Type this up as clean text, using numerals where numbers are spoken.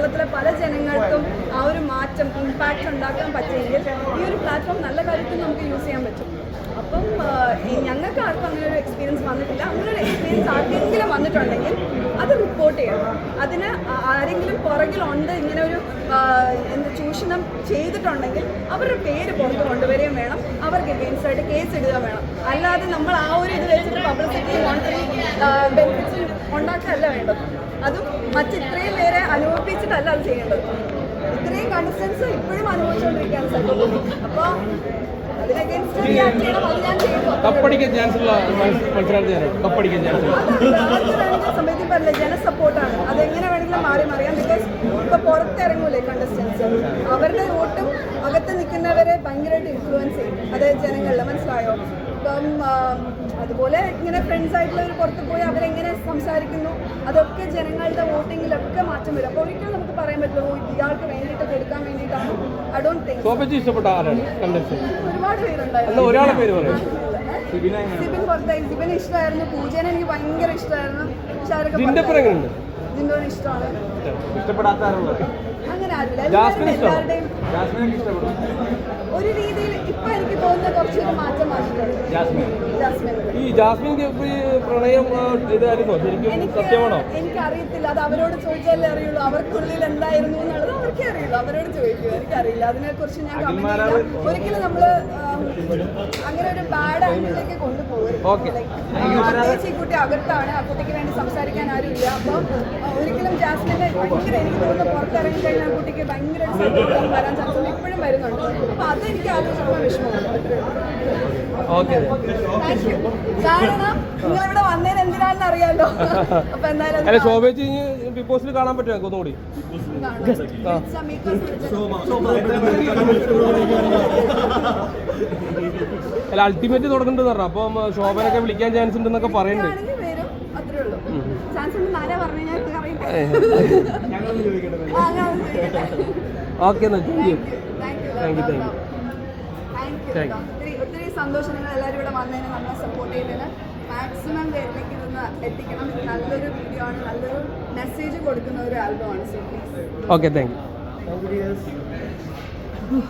കേരളത്തിലെ പല ജനങ്ങൾക്കും ആ ഒരു മാറ്റം ഇമ്പാക്റ്റ് ഉണ്ടാക്കാൻ പറ്റുമെങ്കിൽ ഈ ഒരു പ്ലാറ്റ്ഫോം നല്ല കാര്യത്തിൽ നമുക്ക് യൂസ് ചെയ്യാൻ പറ്റും. അപ്പം ഞങ്ങൾക്ക് ആർക്കും അങ്ങനെ ഒരു എക്സ്പീരിയൻസ് വന്നിട്ടില്ല. അങ്ങനെ ഒരു എക്സ്പീരിയൻസ് ആർക്കെങ്കിലും വന്നിട്ടുണ്ടെങ്കിൽ അത് റിപ്പോർട്ട് ചെയ്യണം. അതിന് ആരെങ്കിലും പുറകിലുണ്ട് ഇങ്ങനെ ഒരു ചൂഷണം ചെയ്തിട്ടുണ്ടെങ്കിൽ അവരുടെ പേര് പുറത്ത് കൊണ്ടുവരികയും വേണം, അവർക്ക് എഗെയിൻസ്റ്റ് ആയിട്ട് കേസ് ഇടുക വേണം. അല്ലാതെ നമ്മൾ ആ ഒരു ഇത് വെച്ചിട്ട് പബ്ലിസിറ്റി ബെനിഫിറ്റ്സ് ഉണ്ടാക്കാനല്ല വേണ്ടത്. അതും മറ്റിത്രയും പേരെ അനുഭവിപ്പിച്ചിട്ടല്ല അത് ചെയ്യേണ്ടത്. ഇത്രയും കണ്ടസ്റ്റൻസ് ഇപ്പോഴും അനുഭവിച്ചുകൊണ്ടിരിക്കുകയാണ് സംഭവം. അപ്പോൾ കപ്പടിക്കാൻ ചാൻസ് ഉള്ള മത്സരാർത്ഥിയാണ്. കപ്പടിക്കാൻ ചാൻസ് സമയത്ത് പറഞ്ഞില്ല, ജനസപ്പോർട്ടാണ്. അതെങ്ങനെ വേണമെങ്കിലും മാറി മറിയാം. ബിക്കോസ് ഇപ്പൊ പുറത്തിറങ്ങൂലേ കണ്ടസ്റ്റൻസ്, അവരുടെ വോട്ടും അകത്ത് നിൽക്കുന്നവരെ ഭയങ്കരമായിട്ട് ഇൻഫ്ലുവൻസ് ചെയ്യും. അതായത് ജനങ്ങളിൽ മനസ്സിലായോ? ഇപ്പം അതുപോലെ ഇങ്ങനെ ഫ്രണ്ട്സ് ആയിട്ടുള്ളവർ പുറത്ത് പോയി അവരെങ്ങനെ സംസാരിക്കുന്നു, അതൊക്കെ ജനങ്ങളുടെ വോട്ടിങ്ങിലൊക്കെ മാറ്റം വരും. അപ്പോൾ ഒരിക്കലും നമുക്ക് പറയാൻ പറ്റുമോ ഇയാൾക്ക് വേണ്ടിയിട്ട് കൊടുക്കാൻ വേണ്ടിയിട്ടാണ്. I don't think. ഒരുപാട് പേരുണ്ടായിരുന്നു. സിബിൻ പുറത്തായി. സിബിന് ഇഷ്ടമായിരുന്നു, പൂജേനെ എനിക്ക് ഭയങ്കര ഇഷ്ടമായിരുന്നു. പക്ഷെ അവരൊക്കെ ജിൻഡോനെ ഇഷ്ടമാണ്. അങ്ങനെ ആരില്ല, എല്ലാവരുടെയും ഒരു രീതിയിൽ ഇപ്പൊ എനിക്ക് തോന്നുന്ന കുറച്ചൊരു മാറ്റം വന്നിട്ടുണ്ട്. എനിക്കറിയത്തില്ല, അത് അവരോട് ചോദിച്ചാലേ അറിയുള്ളൂ. അവർക്കുള്ളിൽ എന്തായിരുന്നു എന്നുള്ളത് അവർക്കേ അറിയുള്ളൂ. അവരോട് ചോദിക്കും, എനിക്കറിയില്ല. അതിനെക്കുറിച്ച് ഞാൻ ഒരിക്കലും നമ്മള് അങ്ങനെ ഒരു ബാഡ് ആംഗിളിലേക്ക് കൊണ്ടുപോകരുത്. പ്രത്യേകിച്ച് ഈ കുട്ടി അകത്താണ്, ആ കുട്ടിക്ക് വേണ്ടി സംസാരിക്കാൻ ആരും ഇല്ല. അപ്പോൾ ഒരിക്കലും ജാസ്മിന്റെ ഭയങ്കര എനിക്ക് തോന്നുന്നു പുറത്തിറങ്ങി കഴിഞ്ഞാൽ ആ കുട്ടിക്ക് ഭയങ്കര വരാൻ ചാൻസ് ഉണ്ട്, ഇപ്പോഴും വരുന്നുണ്ട്. അപ്പൊ അതെനിക്ക് ആലോചിക്കുമ്പോൾ വിഷമമാണ്. കാരണം നിങ്ങളിവിടെ വന്നേന് എന്തിനാണെന്ന് അറിയാലോ. അപ്പൊ എന്തായാലും ശോഭേച്ചി ബിഗ് ബോസിൽ കാണാൻ പറ്റുമോ ഒന്നുകൂടി? അല്ല അൾട്ടിമേറ്റ് തുടങ്ങുന്നുണ്ടെന്ന് പറഞ്ഞു. അപ്പം ശോഭനൊക്കെ വിളിക്കാൻ ചാൻസ് ഉണ്ടെന്നൊക്കെ പറയുന്നുണ്ട്. ഓക്കെ എന്നാ ഒത്തിരി സന്തോഷം. നിങ്ങൾ എല്ലാവരും ഇവിടെ വന്നതിന്, നമ്മളെ സപ്പോർട്ട് ചെയ്തതിന്. മാക്സിമം പേരിലേക്ക് ഇതൊന്ന് എത്തിക്കണം. നല്ലൊരു വീഡിയോ ആണ്, നല്ലൊരു മെസ്സേജ് കൊടുക്കുന്ന ഒരു ആൽബമാണ്. So please. Okay, thank U.